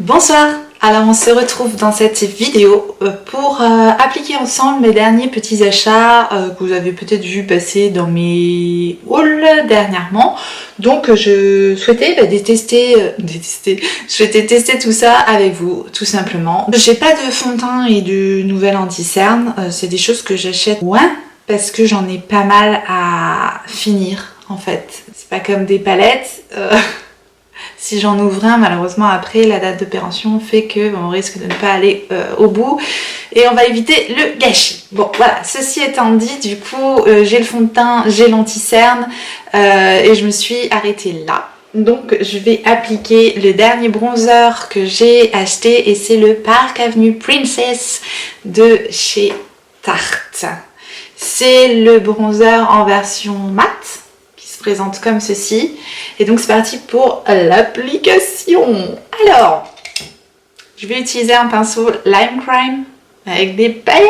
Bonsoir, alors on se retrouve dans cette vidéo pour appliquer ensemble mes derniers petits achats que vous avez peut-être vu passer dans mes hauls dernièrement. Donc je souhaitais tester tout ça avec vous tout simplement. J'ai pas de fond de teint et de nouvelles anti-cerne, c'est des choses que j'achète loin parce que j'en ai pas mal à finir en fait. C'est pas comme des palettes. Si j'en ouvre un, malheureusement après la date d'opération fait que on risque de ne pas aller au bout et on va éviter le gâchis. Bon voilà, ceci étant dit, du coup j'ai le fond de teint, j'ai l'anti-cerne et je me suis arrêtée là. Donc je vais appliquer le dernier bronzer que j'ai acheté et c'est le Park Avenue Princess de chez Tarte. C'est le bronzer en version mat. Présente comme ceci et donc c'est parti pour l'application. Alors je vais utiliser un pinceau Lime Crime avec des paillettes.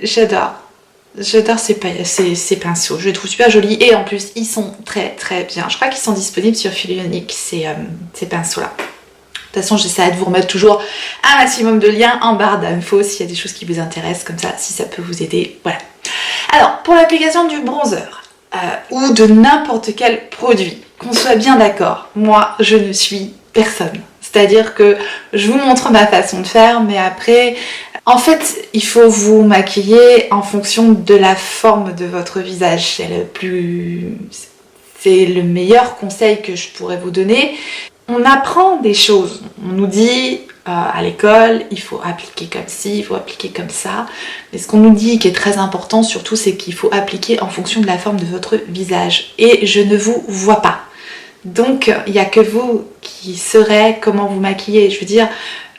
J'adore ces pinceaux, je les trouve super jolis et en plus ils sont très bien. Je crois qu'ils sont disponibles sur Philunique ces pinceaux là. De toute façon j'essaie de vous remettre toujours un maximum de liens en barre d'infos s'il y a des choses qui vous intéressent, comme ça si ça peut vous aider, voilà. Alors pour l'application du bronzer ou de n'importe quel produit, qu'on soit bien d'accord, moi je ne suis personne. C'est-à-dire que je vous montre ma façon de faire, mais après, en fait, il faut vous maquiller en fonction de la forme de votre visage. C'est le meilleur conseil que je pourrais vous donner. On apprend des choses, on nous dit à l'école, il faut appliquer comme ci, il faut appliquer comme ça. Mais ce qu'on nous dit qui est très important surtout, c'est qu'il faut appliquer en fonction de la forme de votre visage. Et je ne vous vois pas. Donc il n'y a que vous qui saurez comment vous maquiller. Je veux dire,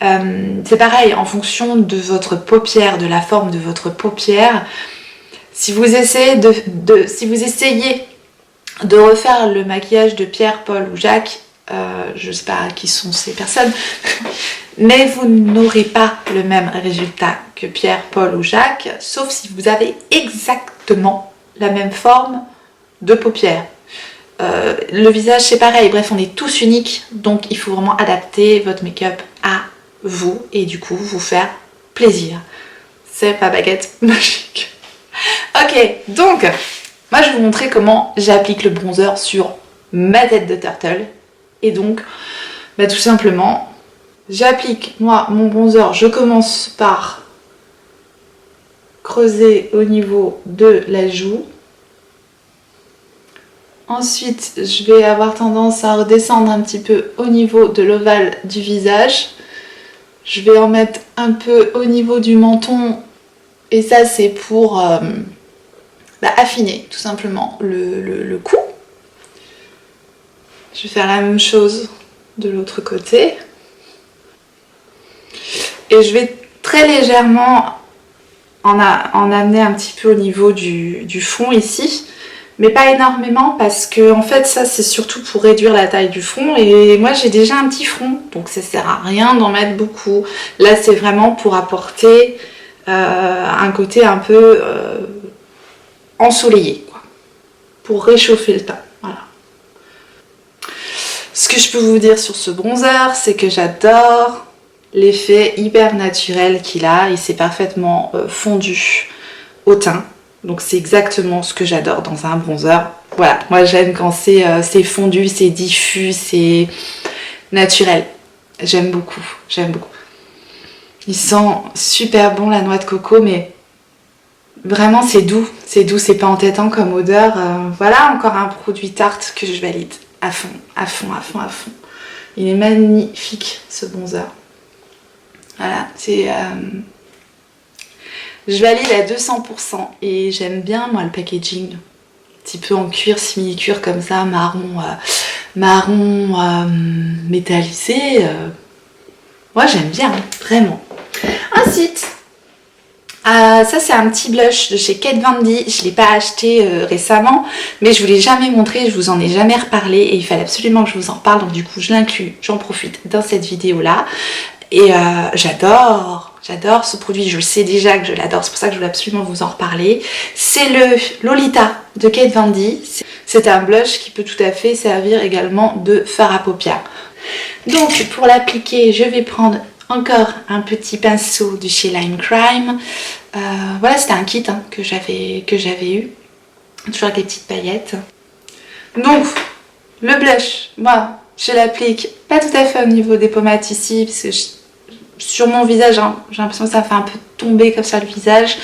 c'est pareil, en fonction de votre paupière, de la forme de votre paupière. Si vous essayez de refaire le maquillage de Pierre, Paul ou Jacques, je ne sais pas qui sont ces personnes, mais vous n'aurez pas le même résultat que Pierre, Paul ou Jacques, sauf si vous avez exactement la même forme de paupières. Le visage c'est pareil, bref on est tous uniques, donc il faut vraiment adapter votre make-up à vous et du coup vous faire plaisir. C'est ma baguette magique. Ok, donc moi je vais vous montrer comment j'applique le bronzer sur ma tête de turtle. Et donc, tout simplement, j'applique moi mon bronzer, je commence par creuser au niveau de la joue. Ensuite, je vais avoir tendance à redescendre un petit peu au niveau de l'ovale du visage. Je vais en mettre un peu au niveau du menton et ça c'est pour affiner tout simplement le cou. Je vais faire la même chose de l'autre côté. Et je vais très légèrement en amener un petit peu au niveau du fond ici. Mais pas énormément parce que en fait ça c'est surtout pour réduire la taille du front. Et moi j'ai déjà un petit front, donc ça sert à rien d'en mettre beaucoup. Là c'est vraiment pour apporter un côté un peu ensoleillé, quoi. Pour réchauffer le teint. Voilà. Ce que je peux vous dire sur ce bronzer, c'est que j'adore l'effet hyper naturel qu'il a. Il s'est parfaitement fondu au teint. Donc c'est exactement ce que j'adore dans un bronzer. Voilà, moi j'aime quand c'est fondu, c'est diffus, c'est naturel. J'aime beaucoup, j'aime beaucoup. Il sent super bon la noix de coco, mais vraiment c'est doux, c'est pas entêtant comme odeur. Voilà encore un produit Tarte que je valide. À fond. Il est magnifique ce bronzer. Voilà, je valide à 200% et j'aime bien moi le packaging. Un petit peu en cuir, simili-cuir comme ça, marron métallisé. Moi j'aime bien, vraiment. Ensuite, ça c'est un petit blush de chez Kat Von D. Je ne l'ai pas acheté récemment, mais je ne vous l'ai jamais montré, je vous en ai jamais reparlé et il fallait absolument que je vous en parle, donc du coup je l'inclus, j'en profite dans cette vidéo là. Et j'adore ce produit, je sais déjà que je l'adore, c'est pour ça que je voulais absolument vous en reparler. C'est le Lolita de Kat Von D. C'est un blush qui peut tout à fait servir également de fard à paupières. Donc pour l'appliquer, je vais prendre encore un petit pinceau de chez Lime Crime. Voilà, c'était un kit hein, que j'avais eu. Toujours avec des petites paillettes. Donc, le blush, moi, je l'applique pas tout à fait au niveau des pommettes ici, parce que sur mon visage, hein, j'ai l'impression que ça fait un peu tomber comme ça le visage.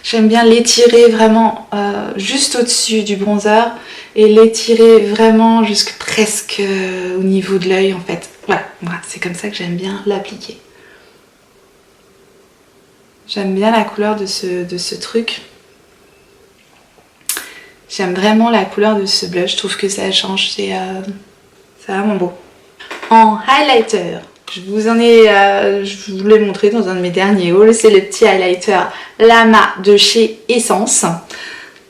J'aime bien l'étirer vraiment juste au-dessus du bronzer et l'étirer vraiment jusque presque au niveau de l'œil en fait. Voilà, c'est comme ça que j'aime bien l'appliquer. J'aime bien la couleur de ce truc. J'aime vraiment la couleur de ce blush, je trouve que ça change, c'est vraiment beau. En highlighter, je vous l'ai montré dans un de mes derniers hauls, c'est le petit highlighter Lama de chez Essence.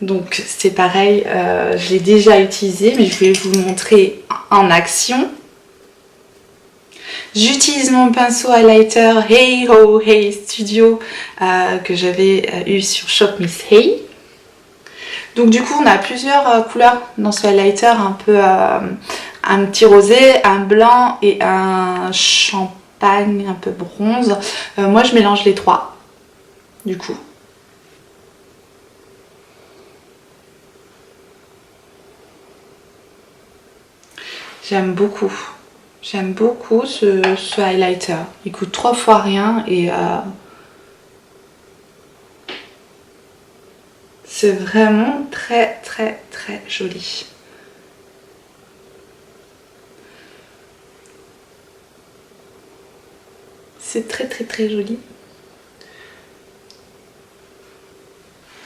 Donc c'est pareil, je l'ai déjà utilisé, mais je vais vous le montrer en action. J'utilise mon pinceau highlighter Hey Ho Hey Studio que j'avais eu sur Shop Miss Hey. Donc du coup on a plusieurs couleurs dans ce highlighter, un peu un petit rosé, un blanc et un champagne un peu bronze. Moi je mélange les trois du coup. J'aime beaucoup ce highlighter. Il coûte 3 fois rien et c'est vraiment très très très joli. C'est très très très joli.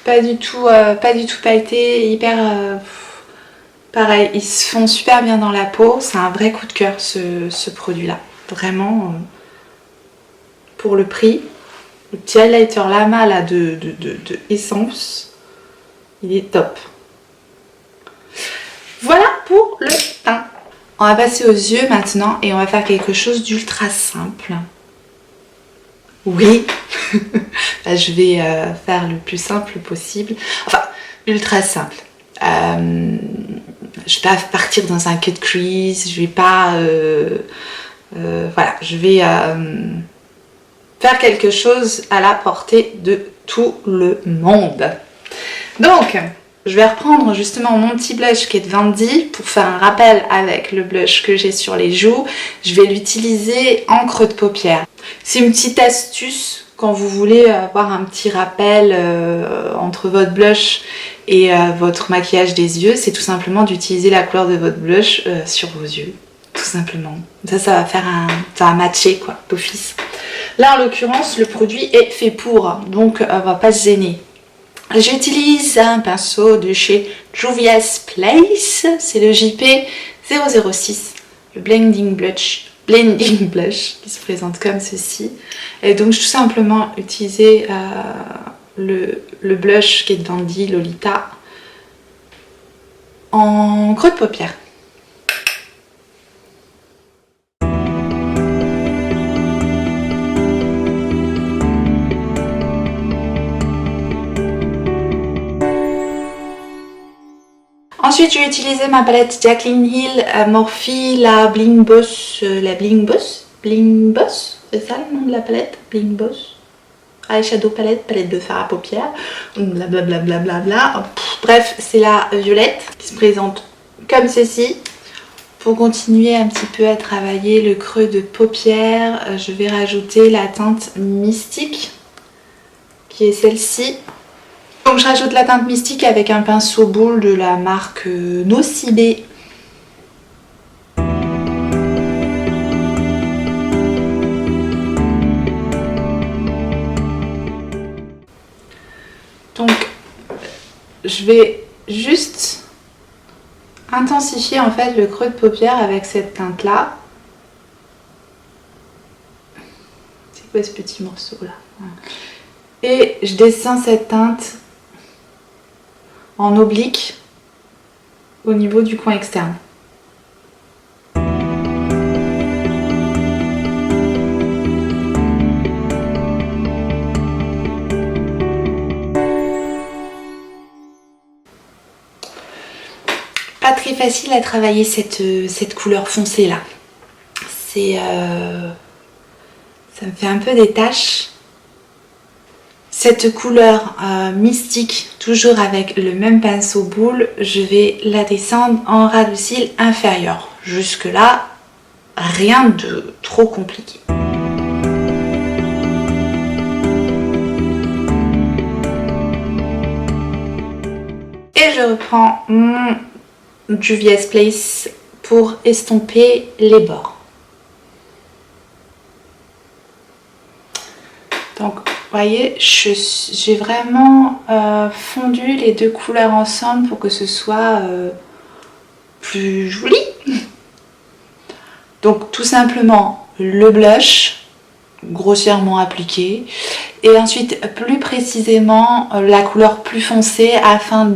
Pas du tout pailleté, hyper... pareil, ils se font super bien dans la peau. C'est un vrai coup de cœur ce produit-là. Vraiment, pour le prix. Le petit highlighter Lama là, de Essence. Il est top. Voilà pour le teint. On va passer aux yeux maintenant et on va faire quelque chose d'ultra simple. Oui, je vais faire le plus simple possible. Enfin, ultra simple. Je vais pas partir dans un cut crease. Je vais pas... voilà, je vais faire quelque chose à la portée de tout le monde. Donc, je vais reprendre justement mon petit blush qui est de Vandy pour faire un rappel avec le blush que j'ai sur les joues. Je vais l'utiliser en creux de paupière. C'est une petite astuce quand vous voulez avoir un petit rappel entre votre blush et votre maquillage des yeux. C'est tout simplement d'utiliser la couleur de votre blush sur vos yeux. Tout simplement. Ça va faire ça va matcher quoi, d'office. Là en l'occurrence, le produit est fait pour, donc on va pas se gêner. J'utilise un pinceau de chez Juvia's Place, c'est le JP 006, le Blending Blush qui se présente comme ceci. Et donc je vais tout simplement utiliser le blush qui est de Vandy Lolita en creux de paupière. Ensuite, je vais utiliser ma palette Jaclyn Hill Morphe, la Bling Boss, Bling Boss, c'est ça le nom de la palette, Bling Boss, eyeshadow palette de fard à paupières, blablabla. Bref, c'est la violette qui se présente comme ceci. Pour continuer un petit peu à travailler le creux de paupière, je vais rajouter la teinte Mystique, qui est celle-ci. Donc je rajoute la teinte Mystique avec un pinceau boule de la marque Nocibé. Donc je vais juste intensifier en fait le creux de paupière avec cette teinte là. C'est quoi ce petit morceau là? Et je descends cette teinte en oblique au niveau du coin externe. Pas très facile à travailler cette couleur foncée là. ça me fait un peu des taches. Cette couleur mystique, toujours avec le même pinceau boule, je vais la descendre en ras de cils inférieur. Jusque là, rien de trop compliqué. Et je reprends mon Juvia's Place pour estomper les bords. Donc, vous voyez, j'ai vraiment fondu les deux couleurs ensemble pour que ce soit plus joli. Donc, tout simplement, le blush, grossièrement appliqué. Et ensuite, plus précisément, la couleur plus foncée afin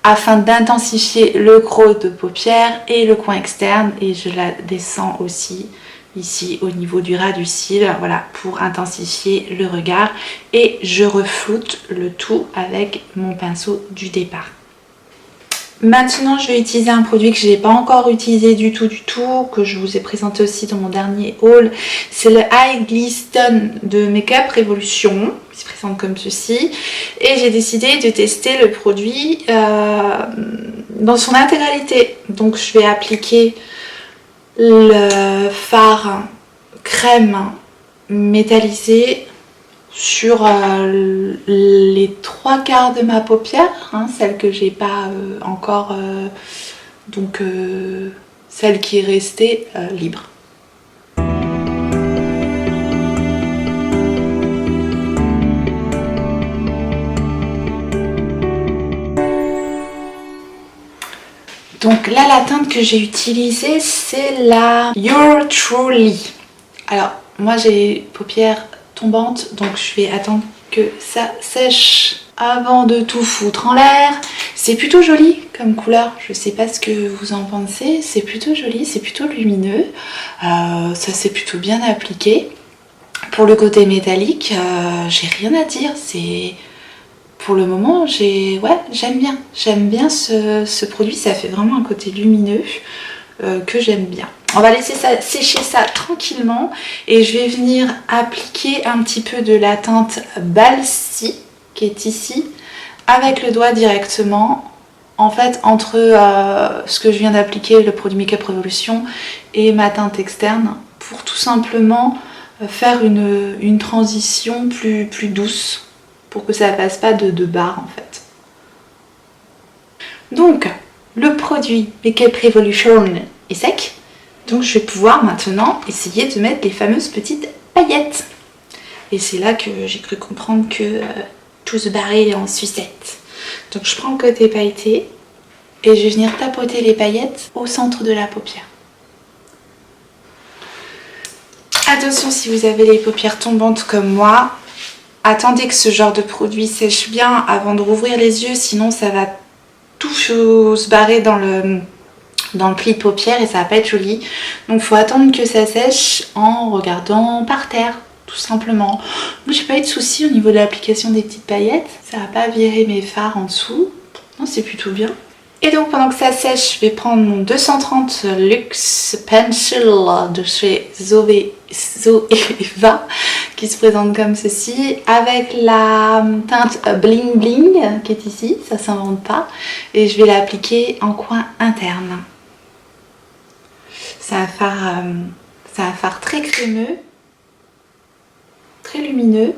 d'intensifier le creux de paupière et le coin externe. Et je la descends aussi ici au niveau du ras du cil, voilà, pour intensifier le regard. Et je refloute le tout avec mon pinceau du départ. Maintenant, je vais utiliser un produit que je n'ai pas encore utilisé du tout, que je vous ai présenté aussi dans mon dernier haul. C'est le High Glisten de Makeup Revolution, qui se présente comme ceci. Et j'ai décidé de tester le produit dans son intégralité. Donc, je vais appliquer le fard crème métallisé sur les 3/4 de ma paupière, hein, celle que j'ai pas encore, donc celle qui est restée libre. Donc là, la teinte que j'ai utilisée, c'est la You're Truly. Alors, moi j'ai les paupières tombantes, donc je vais attendre que ça sèche avant de tout foutre en l'air. C'est plutôt joli comme couleur, je sais pas ce que vous en pensez, c'est plutôt joli, c'est plutôt lumineux, ça s'est plutôt bien appliqué. Pour le côté métallique, j'ai rien à dire, c'est... Pour le moment, j'aime bien ce produit, ça fait vraiment un côté lumineux que j'aime bien. On va laisser ça sécher ça tranquillement et je vais venir appliquer un petit peu de la teinte Balsy qui est ici avec le doigt directement, en fait entre ce que je viens d'appliquer, le produit Makeup Revolution, et ma teinte externe, pour tout simplement faire une transition plus douce, pour que ça ne fasse pas de barre en fait. Donc le produit Makeup Revolution est sec, donc je vais pouvoir maintenant essayer de mettre les fameuses petites paillettes. Et c'est là que j'ai cru comprendre que tout se barrait en sucette. Donc je prends le côté pailleté et je vais venir tapoter les paillettes au centre de la paupière. Attention, si vous avez les paupières tombantes comme moi, attendez que ce genre de produit sèche bien avant de rouvrir les yeux, sinon ça va tout se barrer dans le pli de paupière et ça va pas être joli. Donc il faut attendre que ça sèche en regardant par terre, tout simplement. Moi j'ai pas eu de soucis au niveau de l'application des petites paillettes, ça va pas virer mes fards en dessous, non, c'est plutôt bien. Et donc pendant que ça sèche, je vais prendre mon 230 Luxe Pencil de chez Zoeva qui se présente comme ceci, avec la teinte Bling Bling qui est ici, ça s'invente pas, et je vais l'appliquer en coin interne. C'est un fard très crémeux, très lumineux,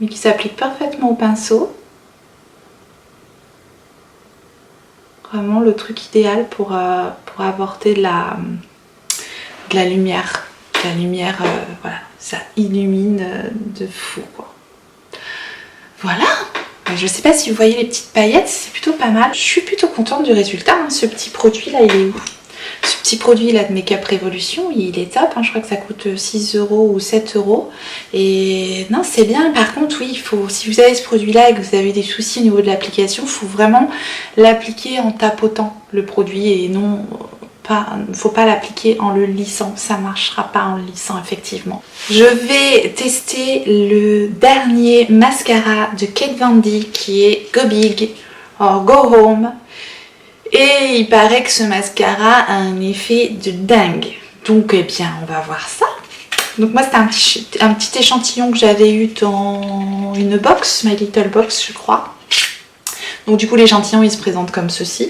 mais qui s'applique parfaitement au pinceau. Vraiment le truc idéal pour apporter de la lumière. La lumière, voilà, ça illumine de fou, quoi. Voilà. Je sais pas si vous voyez les petites paillettes, c'est plutôt pas mal. Je suis plutôt contente du résultat, hein. Ce petit produit là, il est où? Ce petit produit là de Makeup Revolution, il est top, hein. Je crois que ça coûte 6 € ou 7 €. Et non, c'est bien. Par contre, oui, il faut, si vous avez ce produit là et que vous avez des soucis au niveau de l'application, il faut vraiment l'appliquer en tapotant le produit et non... faut pas l'appliquer en le lissant, ça marchera pas en le lissant effectivement. Je vais tester le dernier mascara de Kat Von D qui est Go Big or Go Home. Et il paraît que ce mascara a un effet de dingue. Donc eh bien on va voir ça. Donc moi c'était un petit échantillon que j'avais eu dans une box, My Little Box je crois. Donc du coup l'échantillon il se présente comme ceci.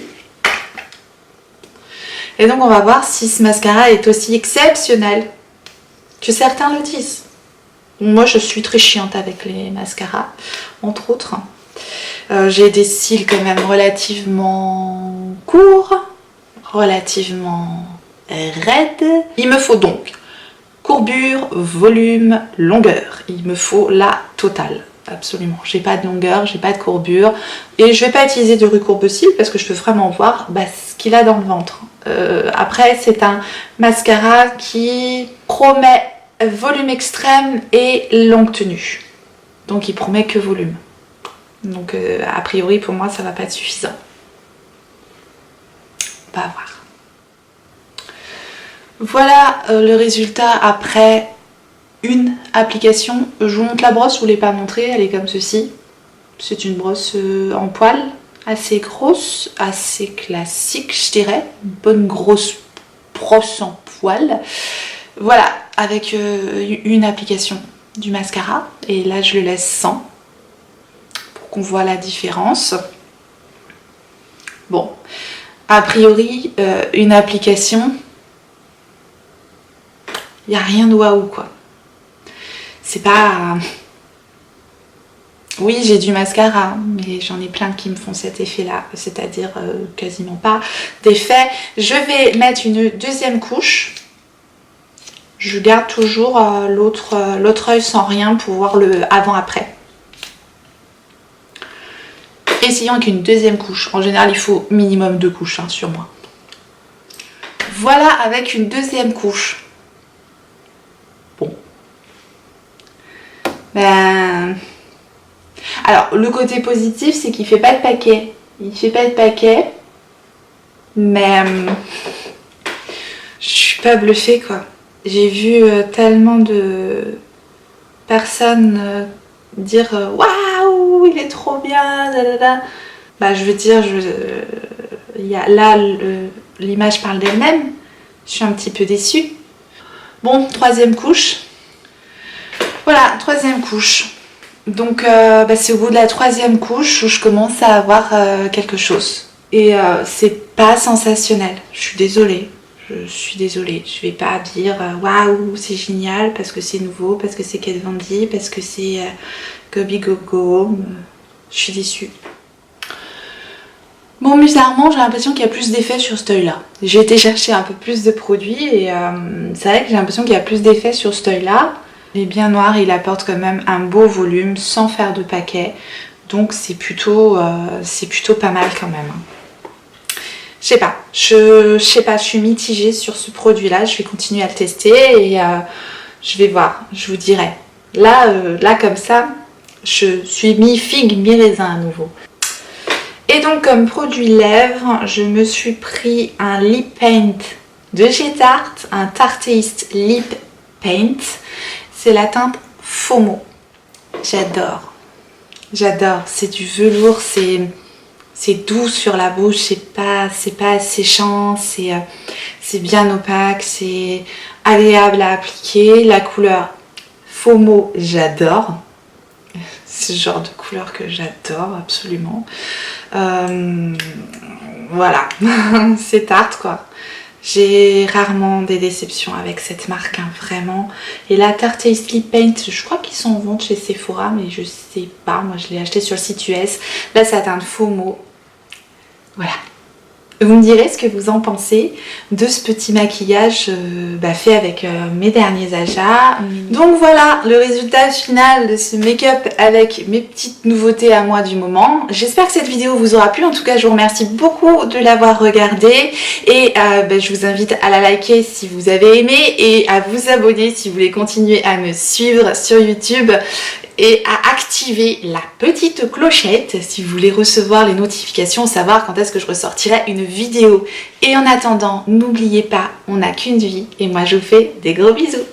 Et donc on va voir si ce mascara est aussi exceptionnel que certains le disent. Moi je suis très chiante avec les mascaras, entre autres. J'ai des cils quand même relativement courts, relativement raides. Il me faut donc courbure, volume, longueur. Il me faut la totale. Absolument. J'ai pas de longueur, j'ai pas de courbure. Et je vais pas utiliser de recourbe-cils parce que je veux vraiment voir ce qu'il a dans le ventre. Après, c'est un mascara qui promet volume extrême et longue tenue. Donc il promet que volume. Donc a priori pour moi ça va pas être suffisant. On va voir. Voilà le résultat après une application. Je vous montre la brosse, je ne vous l'ai pas montrée, elle est comme ceci. C'est une brosse en poil, assez grosse, assez classique je dirais. Une bonne grosse brosse en poil. Voilà, avec une application du mascara. Et là je le laisse sans, pour qu'on voit la différence. Bon, a priori une application, il n'y a rien de waouh quoi. C'est pas... Oui, j'ai du mascara, mais j'en ai plein qui me font cet effet-là, c'est-à-dire quasiment pas d'effet. Je vais mettre une deuxième couche. Je garde toujours l'autre œil sans rien pour voir le avant-après. Essayons avec une deuxième couche. En général, il faut minimum 2 couches hein, sur moi. Voilà avec une deuxième couche. Bon. Ben... Alors, le côté positif, c'est qu'il fait pas de paquet. Il fait pas de paquet. Mais... je suis pas bluffée, quoi. J'ai vu tellement de personnes dire « Waouh, il est trop bien !» Bah, je veux dire, là, l'image parle d'elle-même. Je suis un petit peu déçue. Bon, troisième couche. Voilà, troisième couche. Donc c'est au bout de la troisième couche où je commence à avoir quelque chose. Et c'est pas sensationnel. Je suis désolée. Je vais pas dire waouh, c'est génial parce que c'est nouveau, parce que c'est Kat Von D, parce que c'est Gobi Gogo. Je suis déçue. Bon, bizarrement, j'ai l'impression qu'il y a plus d'effets sur cet œil-là. J'ai été chercher un peu plus de produits et c'est vrai que j'ai l'impression qu'il y a plus d'effets sur cet œil-là. Il est bien noir, il apporte quand même un beau volume sans faire de paquet. Donc c'est plutôt pas mal quand même. Je sais pas, je suis mitigée sur ce produit-là. Je vais continuer à le tester et je vais voir, je vous dirai. Là comme ça, je suis mi-figue, mi-raisin à nouveau. Et donc comme produit lèvres, je me suis pris un lip paint de chez Tarte, un Tarteist Lip Paint. C'est la teinte FOMO. J'adore. J'adore. C'est du velours, c'est doux sur la bouche, c'est pas asséchant, c'est bien opaque, c'est agréable à appliquer. La couleur FOMO, j'adore. C'est le genre de couleur que j'adore absolument. Voilà, c'est Tarte quoi. J'ai rarement des déceptions avec cette marque, hein, vraiment. Et la Tarteist Lip Paint, je crois qu'ils sont en vente chez Sephora, mais je sais pas. Moi, je l'ai acheté sur le site US. Là, ça teinte FOMO. Voilà. Vous me direz ce que vous en pensez de ce petit maquillage fait avec mes derniers achats. Donc voilà le résultat final de ce make-up avec mes petites nouveautés à moi du moment. J'espère que cette vidéo vous aura plu. En tout cas, je vous remercie beaucoup de l'avoir regardée. Et je vous invite à la liker si vous avez aimé et à vous abonner si vous voulez continuer à me suivre sur YouTube. Et à activer la petite clochette si vous voulez recevoir les notifications, savoir quand est-ce que je ressortirai une vidéo. Et en attendant, n'oubliez pas, on n'a qu'une vie et moi je vous fais des gros bisous.